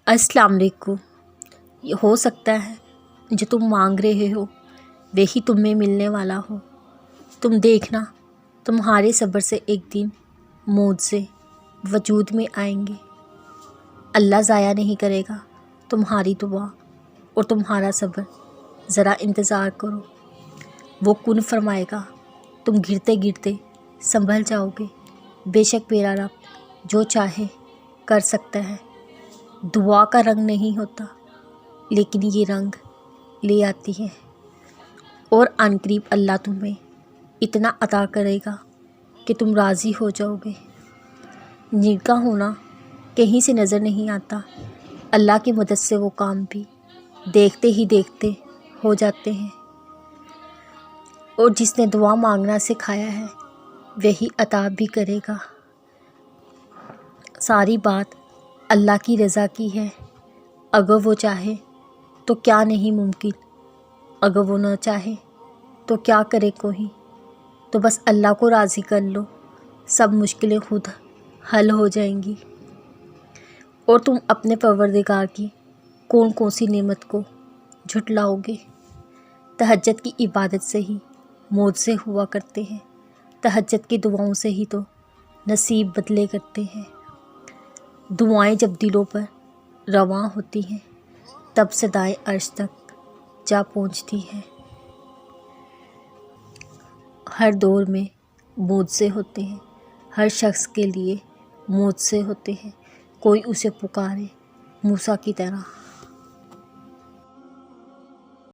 السلام علیکم۔ یہ ہو سکتا ہے جو تم مانگ رہے ہو وہی تمہیں ملنے والا ہو۔ تم دیکھنا، تمہارے صبر سے ایک دن معجزے وجود میں آئیں گے۔ اللہ ضائع نہیں کرے گا تمہاری دعا اور تمہارا صبر۔ ذرا انتظار کرو، وہ کن فرمائے گا، تم گرتے گرتے سنبھل جاؤ گے۔ بے شک میرا رب جو چاہے کر سکتا ہے۔ دعا کا رنگ نہیں ہوتا، لیکن یہ رنگ لے آتی ہے، اور عنقریب اللہ تمہیں اتنا عطا کرے گا کہ تم راضی ہو جاؤ گے۔ نگاہ ہونا کہیں سے نظر نہیں آتا، اللہ کی مدد سے وہ کام بھی دیکھتے ہی دیکھتے ہو جاتے ہیں، اور جس نے دعا مانگنا سکھایا ہے وہی عطا بھی کرے گا۔ ساری بات اللہ کی رضا کی ہے۔ اگر وہ چاہے تو کیا نہیں ممکن، اگر وہ نہ چاہے تو کیا کرے کوئی۔ تو بس اللہ کو راضی کر لو، سب مشکلیں خود حل ہو جائیں گی، اور تم اپنے پروردگار کی کون سی نعمت کو جھٹلاؤ گے۔ تہجد کی عبادت سے ہی معجزے ہوا کرتے ہیں، تہجد کی دعاؤں سے ہی تو نصیب بدلے کرتے ہیں۔ دعائیں جب دلوں پر رواں ہوتی ہیں تب صدائے عرش تک جا پہنچتی ہیں۔ ہر دور میں معجزے ہوتے ہیں، ہر شخص کے لیے معجزے ہوتے ہیں۔ کوئی اسے پکارے موسیٰ کی طرح۔